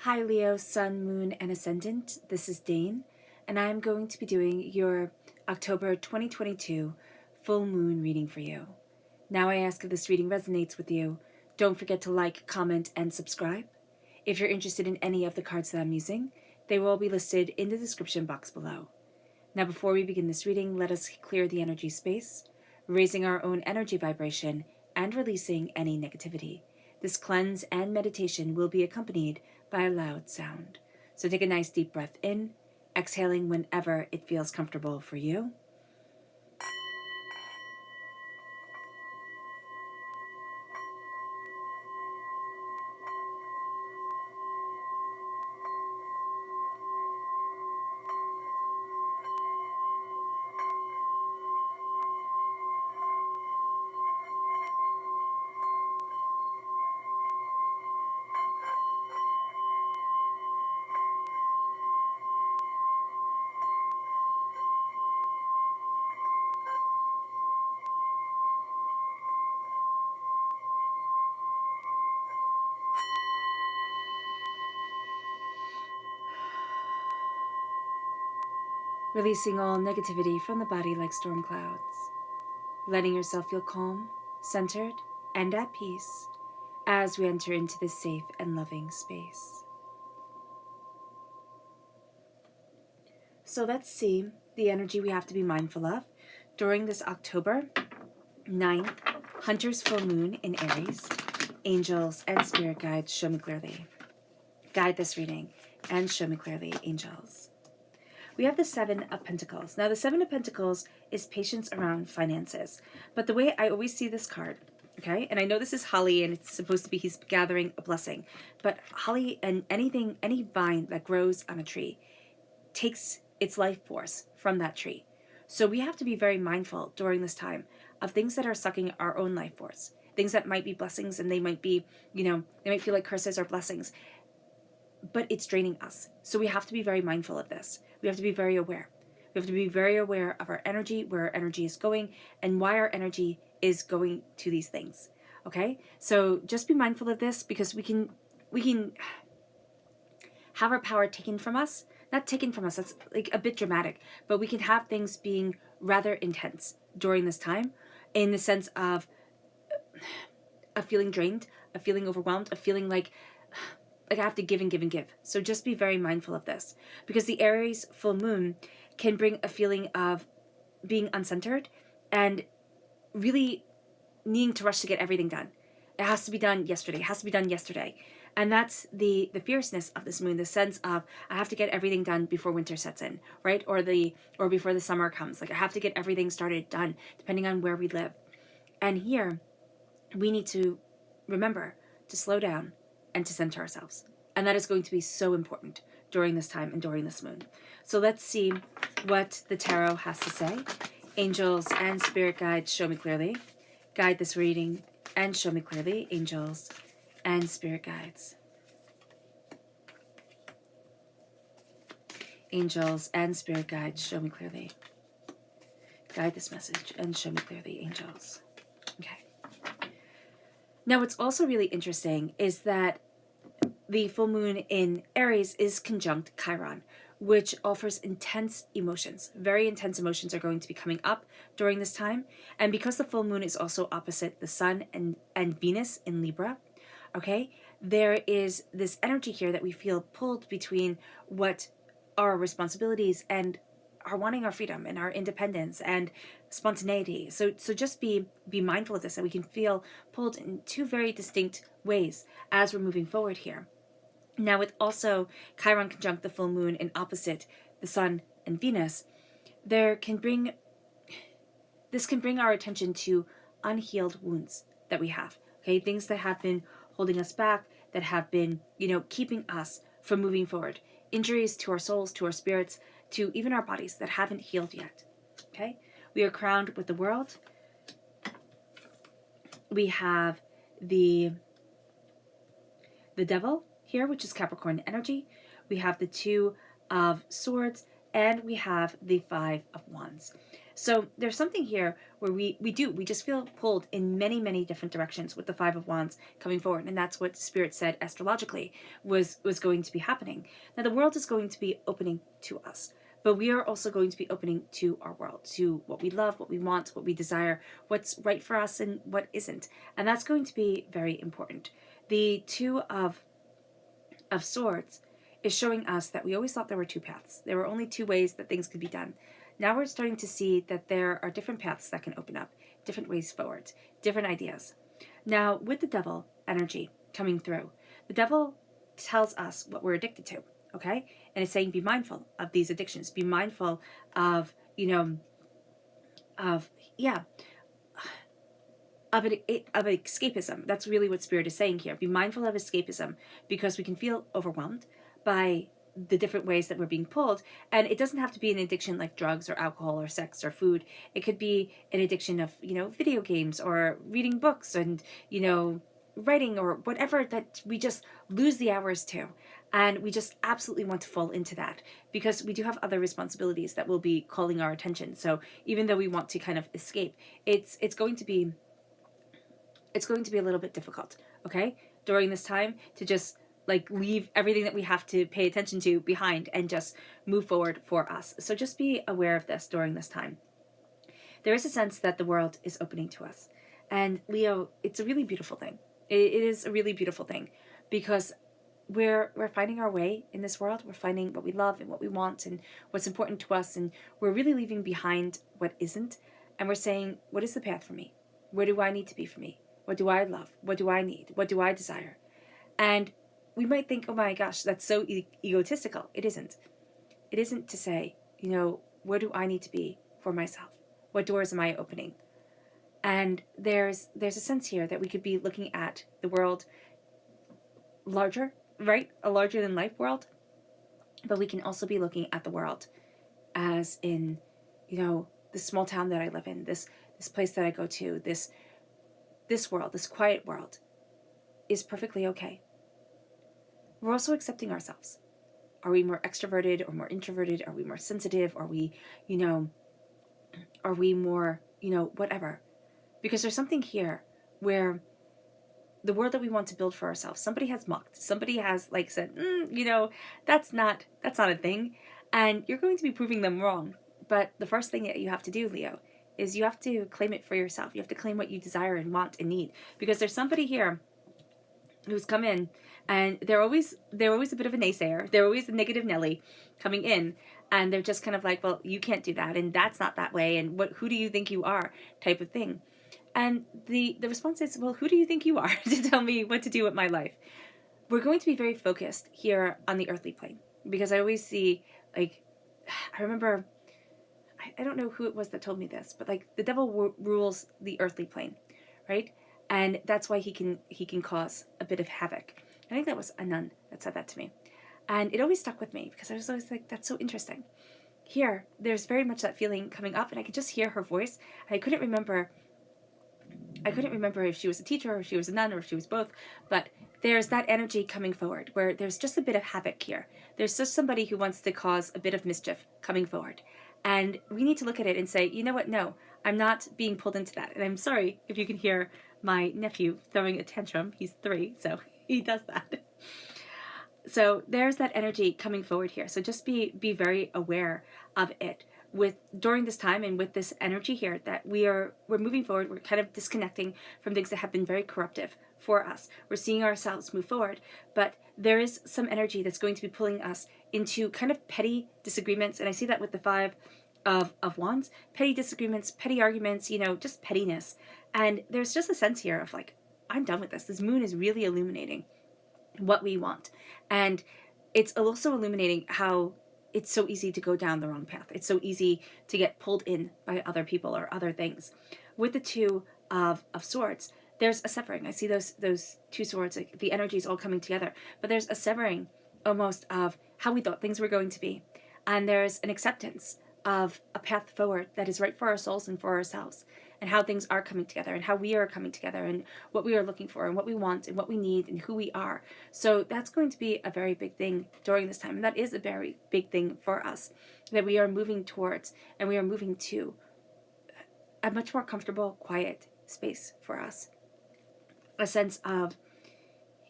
Hi Leo, Sun, Moon, and Ascendant. This is Dane, and I'm going to be doing your October 2022 full moon reading for you. Now I ask if this reading resonates with you, don't forget to like, comment, and subscribe. If you're interested in any of the cards that I'm using, they will all be listed in the description box below. Now before we begin this reading, let us clear the energy space, raising our own energy vibration and releasing any negativity. This cleanse and meditation will be accompanied by a loud sound. So take a nice deep breath in, exhaling whenever it feels comfortable for you. Releasing all negativity from the body like storm clouds. Letting yourself feel calm, centered, and at peace as we enter into this safe and loving space. So let's see the energy we have to be mindful of during this October 9th Hunter's full moon in Aries. Angels and spirit guides, show me clearly. Guide this reading and show me clearly, angels. We have the Seven of Pentacles. Now, the Seven of Pentacles is patience around finances. But the way I always see this card, okay, and I know this is holly and it's supposed to be he's gathering a blessing, but holly and any vine that grows on a tree takes its life force from that tree. So we have to be very mindful during this time of things that are sucking our own life force, things that might be blessings and they might be, they might feel like curses or blessings, but it's draining us. So we have to be very mindful of this. We have to be very aware. We have to be very aware of our energy, where our energy is going, and why our energy is going to these things. Okay? So just be mindful of this, because we can have our power taken from us. Not taken from us, that's like a bit dramatic, but we can have things being rather intense during this time, in the sense of feeling drained, of feeling overwhelmed, of feeling like I have to give and give and give. So just be very mindful of this, because the Aries full moon can bring a feeling of being uncentered and really needing to rush to get everything done. It has to be done yesterday. It has to be done yesterday. And that's the fierceness of this moon, the sense of I have to get everything done before winter sets in, right? Or before the summer comes. Like I have to get everything started, done, depending on where we live. And here we need to remember to slow down and to center ourselves. And that is going to be so important during this time and during this moon. So let's see what the tarot has to say. Angels and spirit guides, show me clearly. Guide this reading and show me clearly, angels and spirit guides. Angels and spirit guides, show me clearly. Guide this message and show me clearly, angels. Okay. Now, what's also really interesting is that the full moon in Aries is conjunct Chiron, which offers intense emotions. Very intense emotions are going to be coming up during this time. And because the full moon is also opposite the sun and Venus in Libra, okay, there is this energy here that we feel pulled between what are our responsibilities and are wanting our freedom and our independence and spontaneity. So just be mindful of this, that we can feel pulled in two very distinct ways as we're moving forward here. Now, with also Chiron conjunct the full moon and opposite the sun and Venus, this can bring our attention to unhealed wounds that we have. Okay, things that have been holding us back, that have been, keeping us from moving forward. Injuries to our souls, to our spirits, to even our bodies that haven't healed yet. Okay, we are crowned with the world. We have the devil here, which is Capricorn energy. We have the Two of Swords, and we have the Five of Wands. So there's something here where we just feel pulled in many, many different directions with the Five of Wands coming forward. And that's what Spirit said astrologically was going to be happening. Now the world is going to be opening to us, but we are also going to be opening to our world, to what we love, what we want, what we desire, what's right for us and what isn't. And that's going to be very important. The Two of Swords is showing us that we always thought there were two paths. There were only two ways that things could be done. Now we're starting to see that there are different paths that can open up, different ways forward, different ideas. Now, with the Devil energy coming through, the Devil tells us what we're addicted to, okay? And it's saying be mindful of these addictions. Be mindful of, of escapism. That's really what Spirit is saying here. Be mindful of escapism, because we can feel overwhelmed by the different ways that we're being pulled. And it doesn't have to be an addiction like drugs or alcohol or sex or food. It could be an addiction of, video games or reading books and, writing or whatever that we just lose the hours to. And we just absolutely want to fall into that, because we do have other responsibilities that will be calling our attention. So even though we want to kind of escape, it's going to be a little bit difficult, okay, during this time, to just leave everything that we have to pay attention to behind and just move forward for us. So just be aware of this during this time. There is a sense that the world is opening to us. And Leo, it's a really beautiful thing. It is a really beautiful thing, because we're finding our way in this world. We're finding what we love and what we want and what's important to us, and we're really leaving behind what isn't. And we're saying, what is the path for me? Where do I need to be for me? What do I love? What do I need? What do I desire? And we might think, oh my gosh, that's so egotistical. It isn't. It isn't to say, where do I need to be for myself? What doors am I opening? And there's a sense here that we could be looking at the world larger, right? A larger than life world. But we can also be looking at the world as in, this small town that I live in, this place that I go to, this world, this quiet world is perfectly okay. We're also accepting ourselves. Are we more extroverted or more introverted? Are we more sensitive? Are we more, whatever? Because there's something here where the world that we want to build for ourselves, somebody has mocked. Somebody has said, that's not a thing. And you're going to be proving them wrong. But the first thing that you have to do, Leo, is you have to claim it for yourself. You have to claim what you desire and want and need. Because there's somebody here who's come in, and they're always a bit of a naysayer. They're always a negative Nelly coming in, and they're just kind of like, well, you can't do that, and that's not that way, and who do you think you are, type of thing. And the response is, well, who do you think you are to tell me what to do with my life? We're going to be very focused here on the earthly plane, because I always see, I remember, I don't know who it was that told me this, but the devil rules the earthly plane, right? And that's why he can cause a bit of havoc. I think that was a nun that said that to me. And it always stuck with me, because I was always like, that's so interesting. Here, there's very much that feeling coming up, and I could just hear her voice. And I couldn't remember if she was a teacher or if she was a nun or if she was both, but there's that energy coming forward where there's just a bit of havoc here. There's just somebody who wants to cause a bit of mischief coming forward. And we need to look at it and say, you know what, no, I'm not being pulled into that. And I'm sorry if you can hear my nephew throwing a tantrum. He's 3, so he does that. So there's that energy coming forward here. So just be very aware of it during this time, and with this energy here that we're moving forward. We're kind of disconnecting from things that have been very corruptive for us. We're seeing ourselves move forward, but there is some energy that's going to be pulling us into kind of petty disagreements. And I see that with the Five of Wands, petty disagreements, petty arguments, just pettiness. And there's just a sense here of I'm done with this. This moon is really illuminating what we want. And it's also illuminating how it's so easy to go down the wrong path. It's so easy to get pulled in by other people or other things. With the Two of Swords, there's a severing. I see those two swords, the energy is all coming together, but there's a severing almost of how we thought things were going to be. And there's an acceptance of a path forward that is right for our souls and for ourselves, and how things are coming together and how we are coming together and what we are looking for and what we want and what we need and who we are. So that's going to be a very big thing during this time. And that is a very big thing for us that we are moving towards and we are moving to a much more comfortable, quiet space for us, a sense of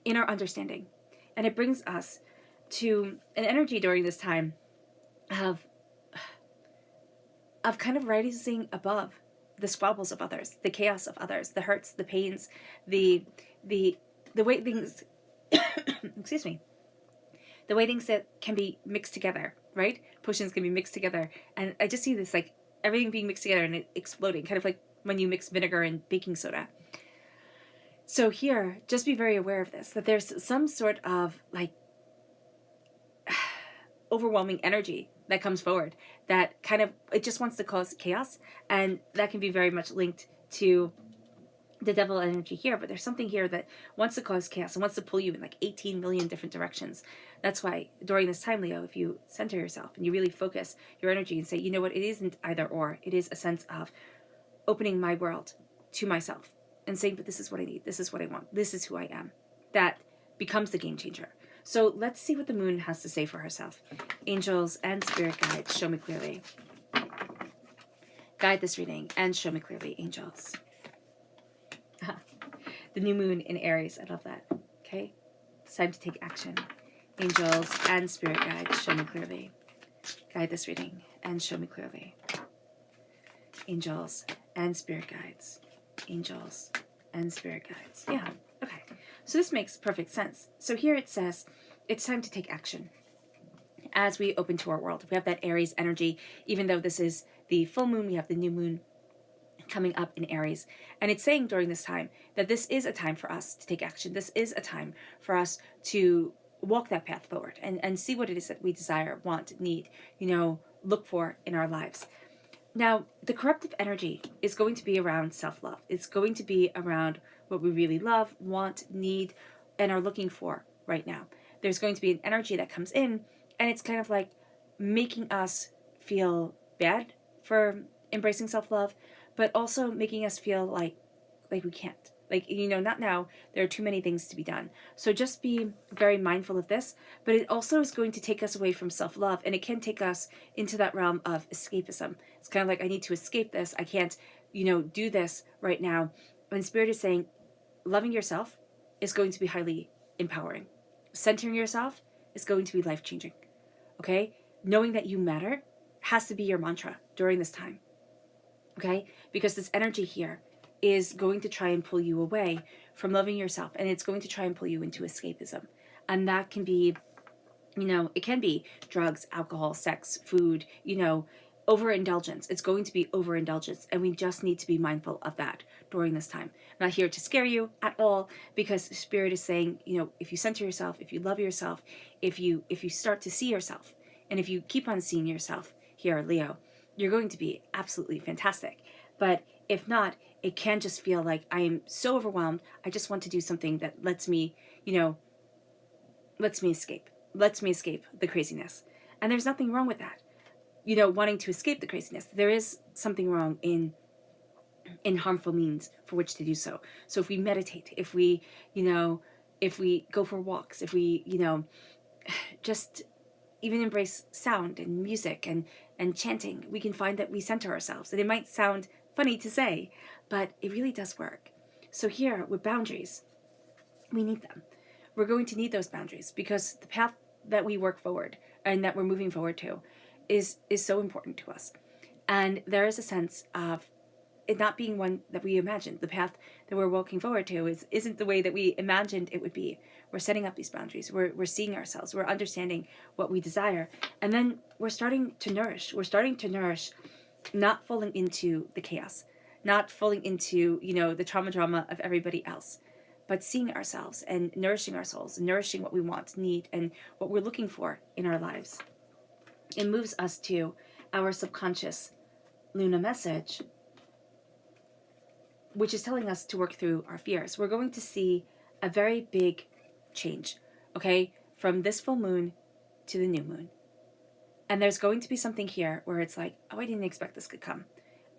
inner understanding. And it brings us to an energy during this time of kind of rising above the squabbles of others, the chaos of others, the hurts, the pains, the the the way things excuse me, the way things that can be mixed together, right? Potions can be mixed together. And I just see this like everything being mixed together and it exploding, kind of like when you mix vinegar and baking soda. So here, just be very aware of this, that there's some sort of like overwhelming energy that comes forward that kind of, it just wants to cause chaos. And that can be very much linked to the devil energy here, but there's something here that wants to cause chaos and wants to pull you in like 18 million different directions. That's why during this time, Leo, if you center yourself and you really focus your energy and say, you know what, it isn't either or, it is a sense of opening my world to myself and saying, but this is what I need, this is what I want, this is who I am, that becomes the game changer. So let's see what the moon has to say for herself. Angels and spirit guides, show me clearly. Guide this reading and show me clearly, angels. The new moon in Aries, I love that. Okay, it's time to take action. Angels and spirit guides, show me clearly. Guide this reading and show me clearly. Angels and spirit guides. Angels and spirit guides. Yeah, okay. So this makes perfect sense. So here it says, it's time to take action. As we open to our world, we have that Aries energy. Even though this is the full moon, we have the new moon coming up in Aries. And it's saying during this time that this is a time for us to take action. This is a time for us to walk that path forward and see what it is that we desire, want, need, look for in our lives. Now, the corrective energy is going to be around self-love. It's going to be around what we really love, want, need, and are looking for right now. There's going to be an energy that comes in, and it's kind of like making us feel bad for embracing self-love, but also making us feel like we can't. Not now. There are too many things to be done. So just be very mindful of this, but it also is going to take us away from self-love, and it can take us into that realm of escapism. It's kind of like, I need to escape this. I can't, do this right now. And Spirit is saying, loving yourself is going to be highly empowering. Centering yourself is going to be life-changing. Okay? Knowing that you matter has to be your mantra during this time. Okay? Because this energy here is going to try and pull you away from loving yourself, and it's going to try and pull you into escapism. And that can be, it can be drugs, alcohol, sex, food, overindulgence. It's going to be overindulgence, and we just need to be mindful of that during this time. I'm not here to scare you at all, because Spirit is saying, if you center yourself, if you love yourself, if you start to see yourself, and if you keep on seeing yourself here, Leo, you're going to be absolutely fantastic. But if not, it can just feel like I am so overwhelmed. I just want to do something that lets me escape. Lets me escape the craziness. And there's nothing wrong with that. Wanting to escape the craziness. There is something wrong in harmful means for which to do so. So if we meditate, if we go for walks, if we, just even embrace sound and music and chanting, we can find that we center ourselves. And it might sound funny to say, but it really does work. So here with boundaries, we need them. We're going to need those boundaries, because the path that we work forward and that we're moving forward to is so important to us. And there is a sense of it not being one that we imagined. The path that we're walking forward to isn't the way that we imagined it would be. We're setting up these boundaries. We're seeing ourselves. We're understanding what we desire. And then we're starting to nourish. We're starting to nourish, not falling into the chaos, not falling into, the drama of everybody else, but seeing ourselves and nourishing our souls, nourishing what we want, need, and what we're looking for in our lives. It moves us to our subconscious Luna message, which is telling us to work through our fears. We're going to see a very big change, okay, from this full moon to the new moon. And there's going to be something here where it's like, oh, I didn't expect this could come.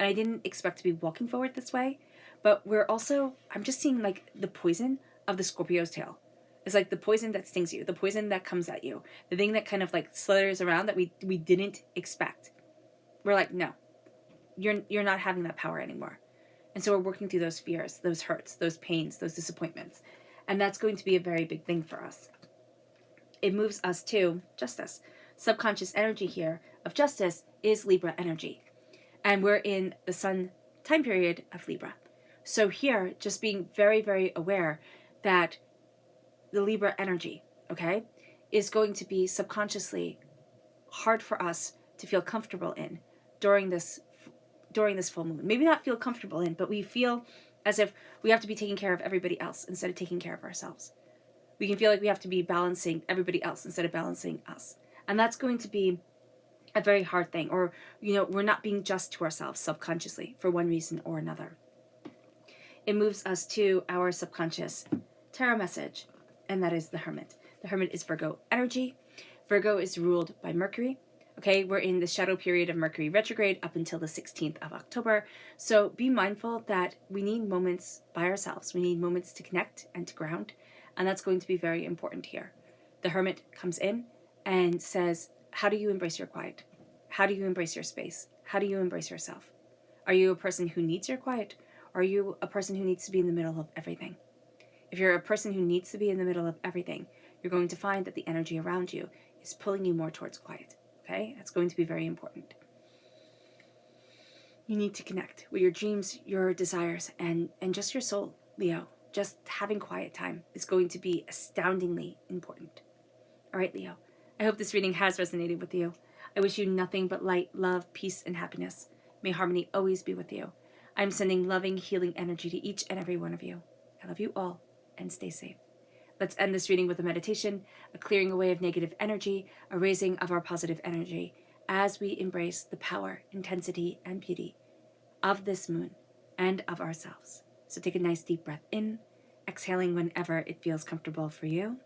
And I didn't expect to be walking forward this way. But I'm just seeing like the poison of the Scorpio's tail. It's like the poison that stings you, the poison that comes at you, the thing that kind of like slithers around that we didn't expect. We're like, no, you're not having that power anymore. And so we're working through those fears, those hurts, those pains, those disappointments. And that's going to be a very big thing for us. It moves us to justice. Subconscious energy here of justice is Libra energy. And we're in the sun time period of Libra. So here, just being very, very aware that the Libra energy, okay, is going to be subconsciously hard for us to feel comfortable in during this full moon. Maybe not feel comfortable in, but we feel as if we have to be taking care of everybody else instead of taking care of ourselves. We can feel like we have to be balancing everybody else instead of balancing us. And that's going to be a very hard thing. Or, we're not being just to ourselves subconsciously for one reason or another. It moves us to our subconscious tarot message, and that is the Hermit. The Hermit is Virgo energy. Virgo is ruled by Mercury. Okay, we're in the shadow period of Mercury retrograde up until the 16th of October. So be mindful that we need moments by ourselves. We need moments to connect and to ground. And that's going to be very important here. The Hermit comes in and says, how do you embrace your quiet? How do you embrace your space? How do you embrace yourself? Are you a person who needs your quiet? Or are you a person who needs to be in the middle of everything? If you're a person who needs to be in the middle of everything, you're going to find that the energy around you is pulling you more towards quiet. Okay? That's going to be very important. You need to connect with your dreams, your desires, and just your soul, Leo. Just having quiet time is going to be astoundingly important. All right, Leo. I hope this reading has resonated with you. I wish you nothing but light, love, peace, and happiness. May harmony always be with you. I'm sending loving, healing energy to each and every one of you. I love you all, and stay safe. Let's end this reading with a meditation, a clearing away of negative energy, a raising of our positive energy as we embrace the power, intensity, and beauty of this moon and of ourselves. So take a nice deep breath in, exhaling whenever it feels comfortable for you.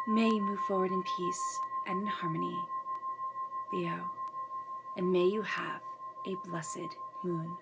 May you move forward in peace and in harmony, Leo, and may you have a blessed moon.